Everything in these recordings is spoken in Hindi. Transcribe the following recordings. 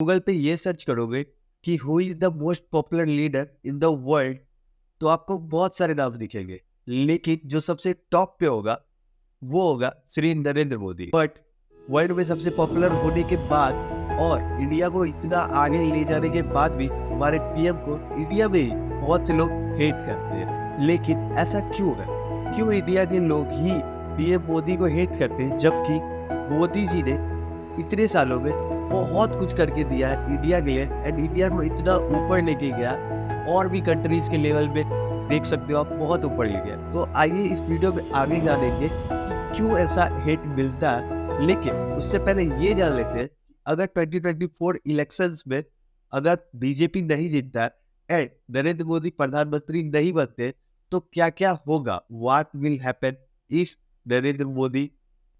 गूगल पे ये सर्च करोगे कि who is the most popular leader in the world, तो आपको बहुत सारे नाम दिखेंगे, लेकिन जो सबसे टॉप पे होगा वो होगा श्री नरेंद्र मोदी। बट वर्ल्ड में सबसे पॉपुलर होने के बाद और इंडिया को इतना आगे ले जाने के बाद भी हमारे पीएम को इंडिया में ही बहुत से लोग हेट करते हैं। लेकिन ऐसा क्यों है? क्यों इंडिया के लोग ही पीएम मोदी को हेट करते हैं, जबकि मोदी जी ने इतने सालों में बहुत कुछ करके दिया है इंडिया के लिए एंड इंडिया को इतना ऊपर लेके गया, और भी कंट्रीज के लेवल में देख सकते हो आप बहुत ऊपर ले गया। तो आइए इस वीडियो में आगे जानेंगे कि क्यों ऐसा हेट मिलता है। लेकिन उससे पहले ये जान लेते हैं, अगर 2024 इलेक्शंस में अगर बीजेपी नहीं जीतता है एंड नरेंद्र मोदी प्रधानमंत्री नहीं बनते, तो क्या क्या होगा, what will happen if Narendra Modi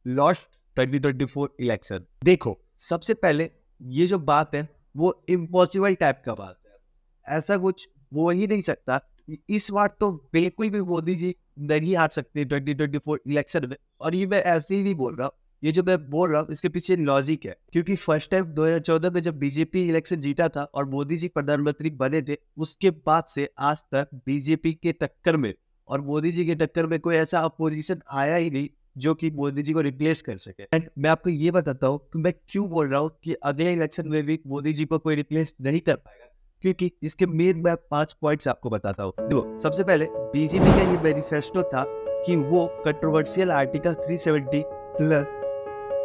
lost 2024 election. देखो, सबसे पहले ये जो बात है वो इम्पॉसिबल टाइप का बात है, ऐसा कुछ हो ही नहीं सकता। इस बार तो बिल्कुल भी मोदी जी नहीं हार सकते 2024 इलेक्शन में। और ये मैं ऐसे ही नहीं बोल रहा हूँ, ये जो मैं बोल रहा हूँ इसके पीछे लॉजिक है। क्योंकि फर्स्ट टाइम 2014 में जब बीजेपी इलेक्शन जीता था और मोदी जी प्रधानमंत्री बने थे, उसके बाद से आज तक बीजेपी के टक्कर में और मोदी जी के टक्कर में कोई ऐसा अपोजिशन आया ही नहीं जो कि मोदी जी को रिप्लेस कर सके। एंड मैं आपको ये बताता हूँ कि मैं क्यों बोल रहा हूँ कि अगले इलेक्शन में भी मोदी जी को कोई रिप्लेस नहीं कर पाएगा। क्योंकि इसके मेन मैं 5 पॉइंट्स आपको बताता हूँ। देखो, सबसे पहले बीजेपी का ये मैनिफेस्टो था कि वो कंट्रोवर्शियल आर्टिकल 370 प्लस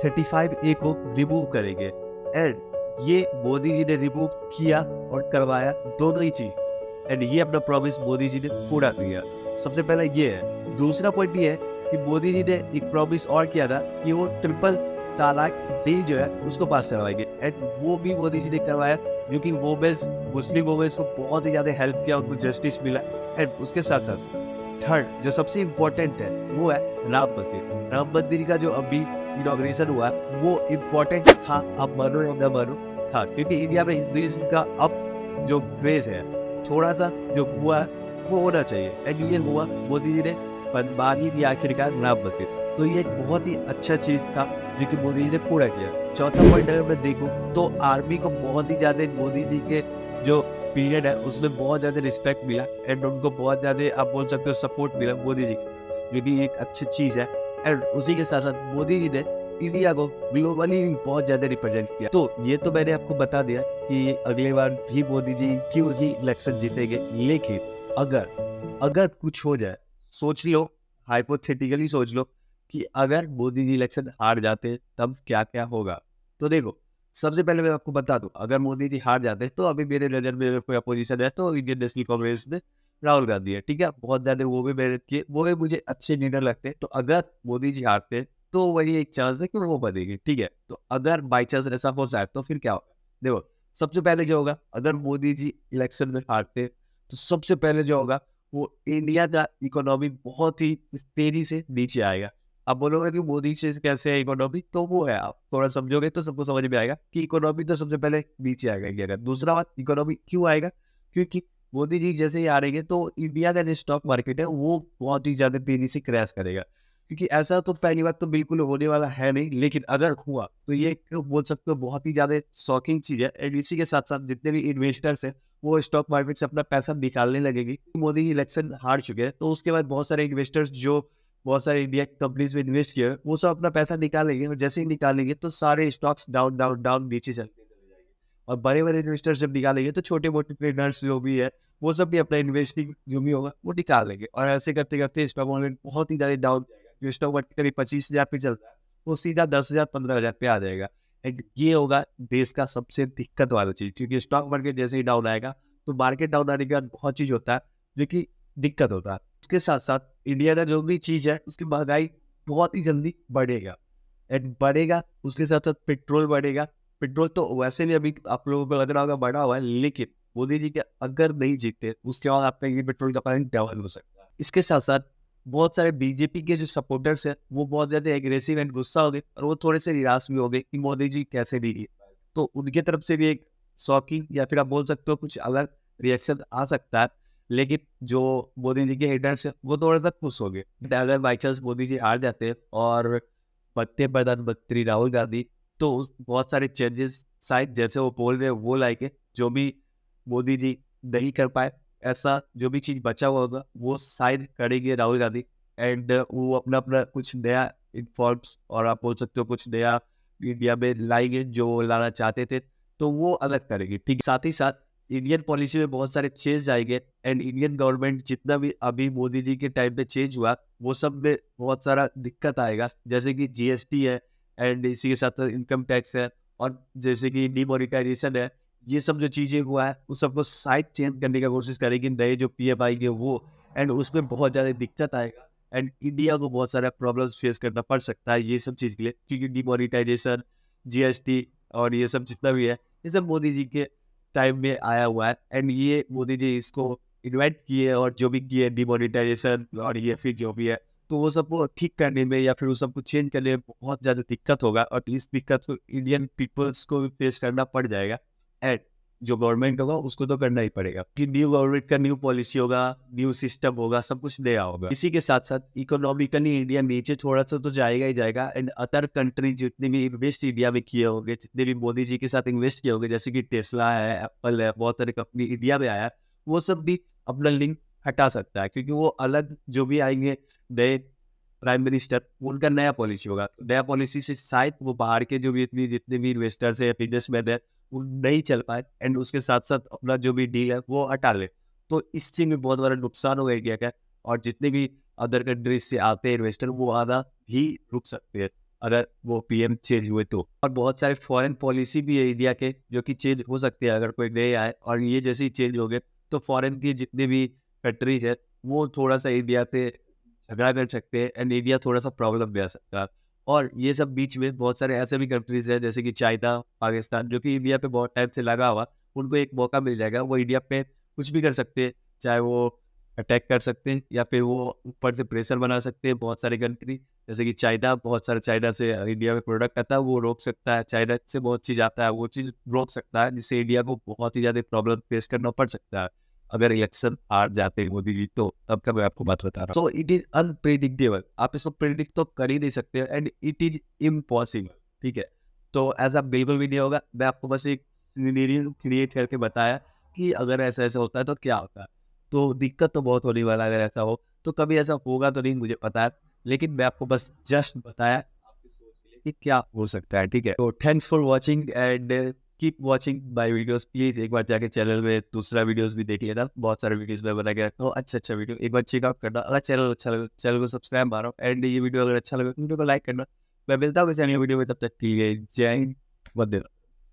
35A को रिमूव करेंगे, एंड ये मोदी जी ने रिमूव किया और करवाया दोनों ही चीज। एंड ये अपना प्रॉमिस मोदी जी ने पूरा किया। सबसे पहला ये है। दूसरा पॉइंट ये है कि मोदी जी ने एक प्रॉमिस और किया था कि वो ट्रिपल तलाक बिल जो है उसको पास करवाएंगे, एंड वो भी मोदी जी ने करवाया, जो कि वोमेन्स, मुस्लिम वोमेन्स को बहुत ही ज्यादा हेल्प किया, उनको जस्टिस मिला। एंड उसके साथ साथ थर्ड जो सबसे इम्पोर्टेंट है वो है राम मंदिर। राम मंदिर का जो अभी इनॉग्रेशन हुआ वो इम्पोर्टेंट था, आप मानो या न मानो, हाँ, क्योंकि इंडिया में हिंदुइज्म का अब जो क्रेज है थोड़ा सा जो हुआ वो होना चाहिए, एंड ये हुआ, मोदी जी ने बनवा ही दिया आखिरकार राम मंदिर। तो ये एक बहुत ही अच्छा चीज था जो कि मोदी जी ने पूरा किया। चौथा पॉइंट अगर मैं देखूं तो आर्मी को बहुत ही ज्यादा मोदी जी के जो पीरियड है उसमें बहुत ज्यादा रिस्पेक्ट मिला, एंड उनको बहुत ज्यादा आप बोल सकते हो सपोर्ट मिला मोदी जी, जो कि एक अच्छी चीज है। एंड उसी के साथ साथ मोदी जी ने इंडिया को ग्लोबली बहुत ज्यादा रिप्रेजेंट किया। तो ये तो मैंने आपको बता दिया कि अगले बार भी मोदी जी क्यों ही इलेक्शन जीतेंगे। लेकिन अगर अगर कुछ हो जाए, सोच लो, हाइपोथेटिकली सोच लो कि अगर मोदी जी इलेक्शन हार जाते तब क्या क्या होगा। तो देखो, सबसे पहले मैं आपको बता दूं, अगर मोदी जी हार जाते तो अभी मेरे नजर में अगर कोई अपोजिशन है तो इंडियन नेशनल कांग्रेस में राहुल गांधी है, ठीक है, बहुत ज्यादा वो भी मेहनत किए, वो भी मुझे अच्छे लीडर लगते हैं। तो अगर मोदी जी हारते तो वही एक चांस है कि वो बनेगी, ठीक है। तो अगर बाई चांस ऐसा हो जाए तो फिर क्या होगा? देखो, सबसे पहले जो होगा, अगर मोदी जी इलेक्शन में हारते तो सबसे पहले जो होगा वो इंडिया का इकोनॉमी बहुत ही तेजी से नीचे आएगा। आप बोलोगे कि मोदी से कैसे है इकोनॉमी, तो वो है, आप थोड़ा समझोगे तो सबको समझ में आएगा कि इकोनॉमी तो सबसे पहले नीचे आएगा इंडिया का। दूसरा बात, इकोनॉमी क्यों आएगा? क्योंकि मोदी जी जैसे ही आ रहे हैं तो इंडिया का जो स्टॉक मार्केट है वो बहुत ही ज्यादा तेजी से क्रैश करेगा। क्योंकि ऐसा तो पहली बात तो बिल्कुल होने वाला है नहीं, लेकिन अगर हुआ तो ये बोल सकते हो बहुत ही ज्यादा शॉकिंग चीज है। एंड इसी के साथ साथ जितने भी इन्वेस्टर्स हैं वो स्टॉक मार्केट से अपना पैसा निकालने लगेगी। मोदी इलेक्शन हार चुके हैं तो उसके बाद बहुत सारे इन्वेस्टर्स जो बहुत सारे इंडिया कंपनीज में इन्वेस्ट किया है वो सब अपना पैसा निकालेंगे, और जैसे ही निकालेंगे तो सारे स्टॉक्स डाउन डाउन डाउन नीचे चलते चले जाएंगे। और बड़े बड़े इन्वेस्टर्स जब निकालेंगे तो छोटे मोटे ट्रेडर्स जो भी है वो सब भी अपना इन्वेस्टिंग जो भी होगा वो निकालेंगे, और ऐसे करते करते स्टॉक मार्केट बहुत ही ज्यादा डाउन जाएगा। जो स्टॉक मार्केट करीब 25,000 पे चल रहा है वो सीधा 10,000 15,000 पे आ जाएगा। एंड ये होगा देश का सबसे दिक्कत वाला चीज, क्योंकि स्टॉक मार्केट जैसे ही डाउन आएगा तो मार्केट डाउन आने के बाद बहुत चीज होता है जो कि दिक्कत होता है। उसके साथ साथ इंडिया का जो भी चीज है उसकी महंगाई बहुत ही जल्दी बढ़ेगा, एंड बढ़ेगा, उसके साथ साथ पेट्रोल बढ़ेगा। पेट्रोल तो वैसे भी अभी आप लोगों को लग रहा होगा बढ़ा हुआ है, लेकिन मोदी जी के अगर नहीं जीतते उसके बाद आपका ये पेट्रोल का प्राइस डबल हो सकता है। इसके साथ साथ बहुत सारे बीजेपी के जो सपोर्टर्स हैं वो बहुत ज्यादा एग्रेसिव एंड गुस्सा हो गए, और वो थोड़े से निराश भी हो गए कि मोदी जी कैसे नहीं जीत पाए। तो उनके तरफ से भी एक शॉकिंग या फिर आप बोल सकते हो कुछ अलग रिएक्शन आ सकता है। लेकिन जो मोदी जी के हेटर्स हैं वो थोड़ा सा खुश हो गए। अगर बाई चांस मोदी जी हार जाते हैं और बनते प्रधानमंत्री राहुल गांधी, तो बहुत सारे चेंजेस शायद जैसे वो बोल रहे हैं वो लाएंगे, जो भी मोदी जी नहीं कर पाए ऐसा जो भी चीज बचा हुआ होगा वो शायद करेंगे राहुल गांधी। एंड वो अपना अपना कुछ नया इन्फॉर्म्स और आप बोल सकते हो कुछ नया इंडिया में लाएंगे जो वो लाना चाहते थे, तो वो अलग करेंगे। ठीक, साथ ही साथ इंडियन पॉलिसी में बहुत सारे चेंज आएंगे। एंड इंडियन गवर्नमेंट जितना भी अभी मोदी जी के टाइम पे चेंज हुआ वो सब में बहुत सारा दिक्कत आएगा, जैसे कि जीएसटी है एंड इसी के साथ साथ इनकम टैक्स है और जैसे कि डिमोनिटाइजेशन है। ये सब जो चीजें हुआ है उस सबको शायद चेंज करने की कोशिश करेगी नए जो पीएम आएंगे वो। एंड उसमें बहुत ज्यादा दिक्कत आएगा एंड इंडिया को बहुत सारा प्रॉब्लम्स फेस करना पड़ सकता है ये सब चीज के लिए, क्योंकि डिमोनिटाइजेशन, जीएसटी और ये सब जितना भी है ये सब मोदी जी के टाइम में आया हुआ है। एंड ये मोदी जी इसको इन्वाइट किए और जो भी किए डिमोनिटाइजेशन और ये फिर जो भी है, तो वो सबको ठीक करने में या फिर वो सबको चेंज करने में बहुत ज़्यादा दिक्कत होगा और इस दिक्कत को इंडियन पीपल्स को भी फेस करना पड़ जाएगा। एंड जो गवर्नमेंट होगा उसको तो करना ही पड़ेगा कि न्यू गवर्नमेंट का न्यू पॉलिसी होगा, न्यू सिस्टम होगा, सब कुछ नया होगा। इसी के साथ साथ इकोनॉमिकली इंडिया नीचे थोड़ा सा तो जाएगा ही जाएगा। एंड अदर कंट्री जितने भी इन्वेस्ट इंडिया में किए होंगे, जितने भी मोदी जी के साथ इन्वेस्ट किए होंगे, जैसे कि टेस्ला है, एप्पल है, बहुत सारे कंपनी इंडिया में आया है, वो सब भी अपना लिंक हटा सकता है, क्योंकि वो अलग जो भी आएंगे नए प्राइम मिनिस्टर, उनका नया पॉलिसी होगा। नया पॉलिसी से शायद वो बाहर के जो भी इतनी जितने भी इन्वेस्टर्स है, बिजनेसमैन है, वो नहीं चल पाए एंड उसके साथ साथ अपना जो भी डील है वो हटा ले। तो इस चीज में बहुत बड़ा नुकसान होगा इंडिया का। और जितने भी अदर कंट्रीज से आते हैं इन्वेस्टर वो आना भी रुक सकते हैं अगर वो पीएम चेंज हुए तो। और बहुत सारे फॉरेन पॉलिसी भी है इंडिया के जो कि चेंज हो सकते हैं अगर कोई नए आए, और ये जैसे ही चेंज हो गए तो फॉरेन की जितने भी कंट्रीज है वो थोड़ा सा इंडिया से झगड़ा कर सकते हैं एंड इंडिया थोड़ा सा प्रॉब्लम में आ सकता है। और ये सब बीच में बहुत सारे ऐसे भी कंट्रीज हैं जैसे कि चाइना, पाकिस्तान, जो कि इंडिया पे बहुत टाइम से लगा हुआ, उनको एक मौका मिल जाएगा, वो इंडिया पे कुछ भी कर सकते हैं, चाहे वो अटैक कर सकते हैं या फिर वो ऊपर से प्रेशर बना सकते हैं। बहुत सारे कंट्री जैसे कि चाइना, बहुत सारे चाइना से इंडिया में प्रोडक्ट आता है वो रोक सकता है, चाइना से बहुत चीज़ आता है वो चीज़ रोक सकता है, जिससे इंडिया को बहुत ही ज़्यादा प्रॉब्लम फेस करना पड़ सकता है अगर इलेक्शन हार जाते हैं मोदी जी तो। तब का मैं आपको बात बता रहा हूँ। सो इट इज अनप्रिडिक्टेबल, आप इसको प्रिडिक्ट तो कर ही नहीं सकते एंड इट इज इम्पॉसिबल। ठीक है, तो ऐसा बिल्कुल भी नहीं होगा। मैं आपको बस एक सिनेरियो क्रिएट करके बताया कि अगर ऐसा ऐसा होता है तो क्या होता है। तो दिक्कत तो बहुत होने वाला है अगर ऐसा हो तो। कभी ऐसा होगा तो नहीं मुझे पता है, लेकिन मैं आपको बस जस्ट बताया आपकी सोच के लिए कि क्या हो सकता है। ठीक है, तो thanks for watching and keep watching my videos. Please एक बार जाके चैनल में दूसरा वीडियोस भी देख लेना, बहुत सारे वीडियोस मैं बना के रखता हूँ, अच्छा अच्छा वीडियो, एक बार चेकआउट करना। अगर चैनल अच्छा लगे चैनल को सब्सक्राइब मारो एंड ये वीडियो अगर अच्छा लगे तो वीडियो को लाइक करना। मैं मिलता हूँ किसी अन्य वीडियो में, तब तक के लिए जय हिंद, वंदे मातरम।